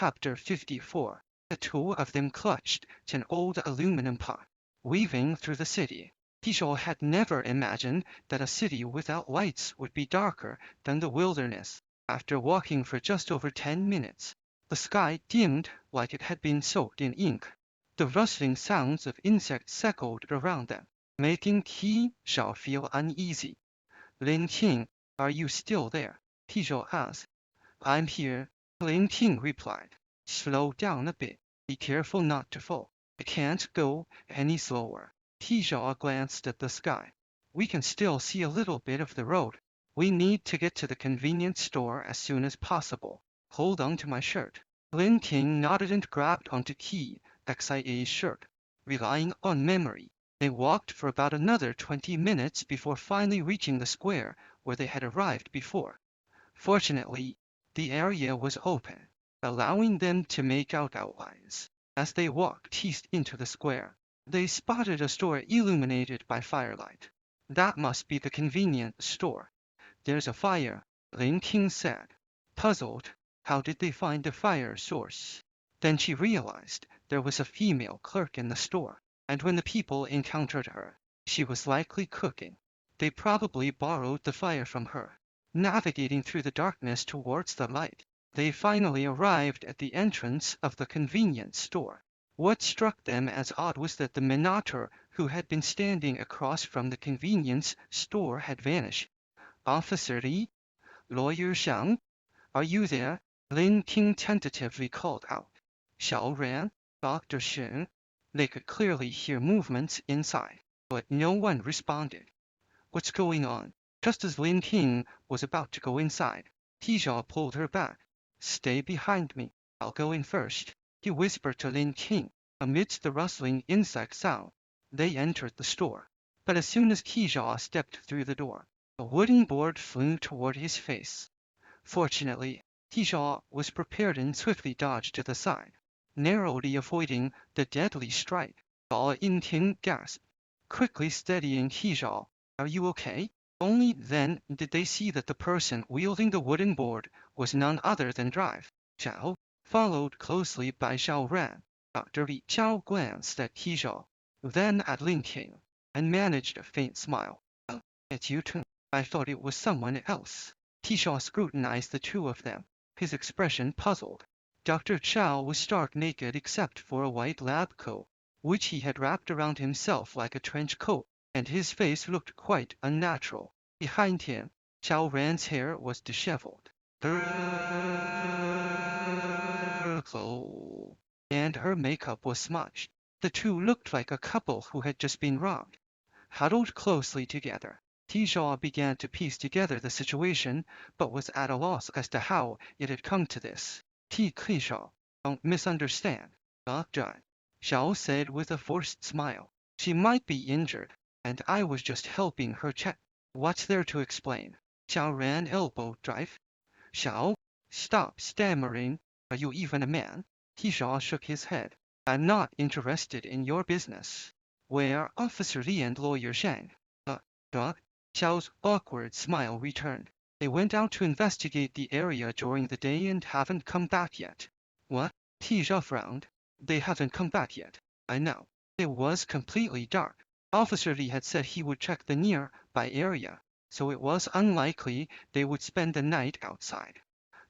Chapter 54. The two of them clutched an old aluminum pot. Weaving through the city, Tijou had never imagined that a city without lights would be darker than the wilderness. After walking for just over 10 minutes, the sky dimmed like it had been soaked in ink. The rustling sounds of insects echoed around them, making Tijou feel uneasy. Lin Ting, are you still there? Tijou asked. I'm here, Lin Ting replied. Slow down a bit. Be careful not to fall. I can't go any slower. Tijou glanced at the sky. We can still see a little bit of the road. We need to get to the convenience store as soon as possible. Hold on to my shirt. Lin Ting nodded and grabbed onto Xia's shirt. Relying on memory, they walked for about another 20 minutes before finally reaching the square where they had arrived before. Fortunately, the area was open, allowing them to make out outlines. As they walked east into the square, they spotted a store illuminated by firelight. That must be the convenience store. There's a fire, Lin Ting said. Puzzled, how did they find the fire source? Then she realized there was a female clerk in the store, and when the people encountered her, she was likely cooking. They probably borrowed the fire from her. Navigating through the darkness towards the light, they finally arrived at the entrance of the convenience store. What struck them as odd was that the Minator who had been standing across from the convenience store had vanished. Officer Li, Lawyer Xiang, are you there? Lin Ting tentatively called out. Xiao Ran, Dr. Shen. They could clearly hear movements inside, but no one responded. What's going on? Just as Lin Ting was about to go inside, Tijou pulled her back. Stay behind me. I'll go in first, he whispered to Lin Ting. Amidst the rustling insect sound, they entered the store. But as soon as Tijou stepped through the door, a wooden board flew toward his face. Fortunately, Tijou was prepared and swiftly dodged to the side, narrowly avoiding the deadly strike. Lin Ting gasped, quickly steadying Tijou. Are you okay? Only then did they see that the person wielding the wooden board was none other than Drive Xiao, followed closely by Xiao Ran. Dr. Li Xiao glanced at Tijou, then at Lin Ting, and managed a faint smile. Oh, it's you too. I thought it was someone else. Tijou scrutinized the two of them, his expression puzzled. Dr. Xiao was stark naked except for a white lab coat, which he had wrapped around himself like a trench coat, and his face looked quite unnatural. Behind him, Xiao Ran's hair was disheveled, and her makeup was smudged. The two looked like a couple who had just been robbed. Huddled closely together, Tijou began to piece together the situation, but was at a loss as to how it had come to this. Tijou, don't misunderstand, Dr. Xiao said with a forced smile. She might be injured, and I was just helping her check. What's there to explain? Xiao Ran elbowed Drive. Xiao, stop stammering. Are you even a man? Tijou shook his head. I'm not interested in your business. Where are Officer Li and Lawyer Zhang? Doc? Xiao's awkward smile returned. They went out to investigate the area during the day and haven't come back yet. What? Tijou frowned. They haven't come back yet. I know. It was completely dark. Officer Li had said he would check the nearby area, so it was unlikely they would spend the night outside.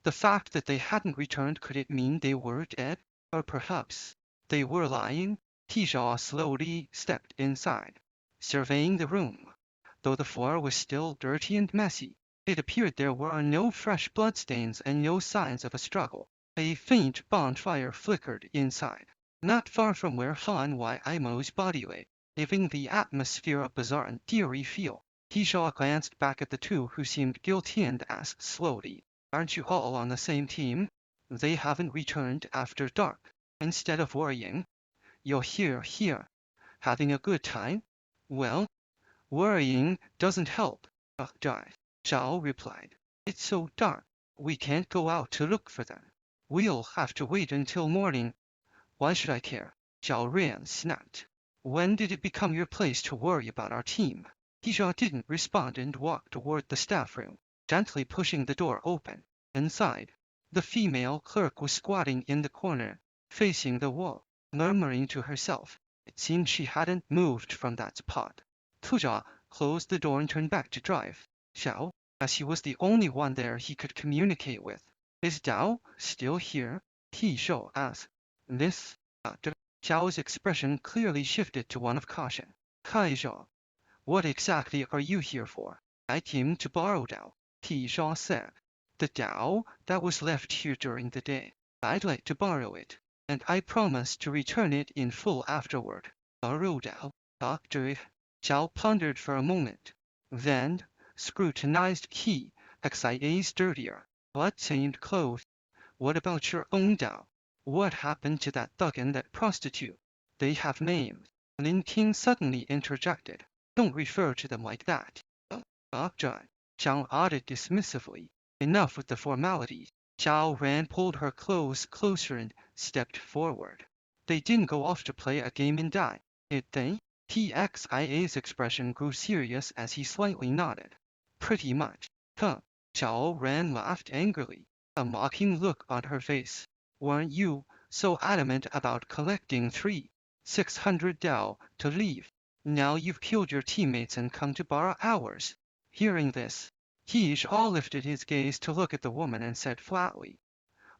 The fact that they hadn't returned, could it mean they were dead? Or perhaps they were lying? Tijou slowly stepped inside, surveying the room. Though the floor was still dirty and messy, it appeared there were no fresh bloodstains and no signs of a struggle. A faint bonfire flickered inside, not far from where Han Yimo's body lay, giving the atmosphere a bizarre and eerie feel. Tijou glanced back at the two who seemed guilty and asked slowly, aren't you all on the same team? They haven't returned after dark. Instead of worrying, you're here, having a good time? Well, worrying doesn't help, Dr. Xiao replied. It's so dark, we can't go out to look for them. We'll have to wait until morning. Why should I care? Xiao Ran snapped. When did it become your place to worry about our team? Tijou didn't respond and walked toward the staff room, gently pushing the door open. Inside, The female clerk was squatting in the corner, facing the wall, murmuring to herself. It seemed she hadn't moved from that spot. Tu Jia closed the door and turned back to drive. Xiao, as he was the only one there he could communicate with. Is Dao still here? He Shou asked. This, Xiao's expression clearly shifted to one of caution. Kai Zhou, what exactly are you here for? I came to borrow Dao, Ti Shou said. The Dao that was left here during the day. I'd like to borrow it, and I promise to return it in full afterward. Borrow Dao, Doctor. Xiao pondered for a moment, then scrutinized Qi Xia's dirtier, blood-stained clothes. What about your own Dao? What happened to that thug and that prostitute? They have names. Lin Ting suddenly interjected. Don't refer to them like that. Doctor, Xiao nodded dismissively. Enough with the formalities. Xiao Ran pulled her clothes closer and stepped forward. They didn't go off to play a game and die, did they? TXIA's expression grew serious as he slightly nodded. Pretty much. Huh. Xiao Ran laughed angrily, a mocking look on her face. Weren't you so adamant about collecting 600 Dao to leave? Now you've killed your teammates and come to borrow ours. Hearing this, He Shao lifted his gaze to look at the woman and said flatly,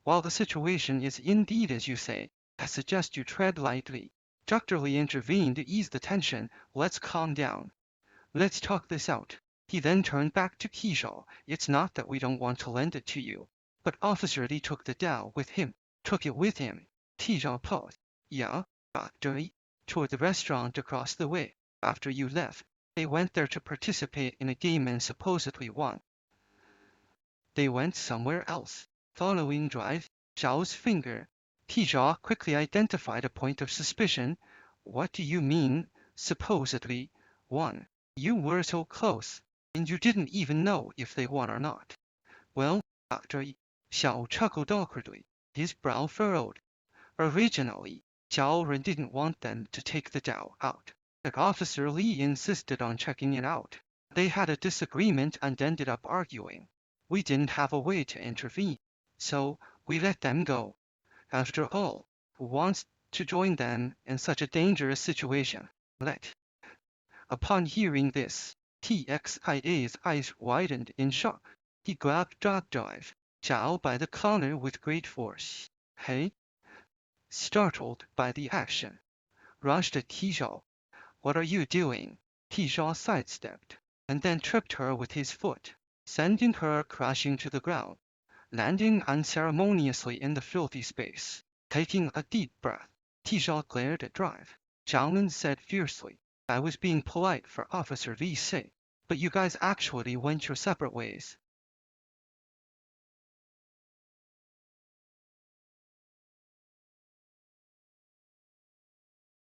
while the situation is indeed as you say, I suggest you tread lightly. Dr. Li intervened to ease the tension. Let's calm down. Let's talk this out. He then turned back to Qishou. It's not that we don't want to lend it to you, but Officer Li took the Dao with him. Took it with him. Qishou paused. Yeah, Dr. Li. Toward the restaurant across the way. After you left, they went there to participate in a game and supposedly won. They went somewhere else. Following drive, Xiao's finger. Qishou quickly identified a point of suspicion. What do you mean, supposedly, won? You were so close, and you didn't even know if they won or not. Well, Dr. Xiao chuckled awkwardly, his brow furrowed. Originally, Xiao Ren didn't want them to take the Dao out. But Officer Li insisted on checking it out. They had a disagreement and ended up arguing. We didn't have a way to intervene, so we let them go. After all, who wants to join them in such a dangerous situation? Let. Upon hearing this, TXIA's eyes widened in shock. He grabbed Dr. Xiao by the collar with great force. Hey? Startled by the action, rushed at Qishou. What are you doing? Qishou sidestepped, and then tripped her with his foot, sending her crashing to the ground, landing unceremoniously in the filthy space. Taking a deep breath, Qishou glared at Drive. Jiangnan said fiercely, I was being polite for Officer Li's sake, but you guys actually went your separate ways.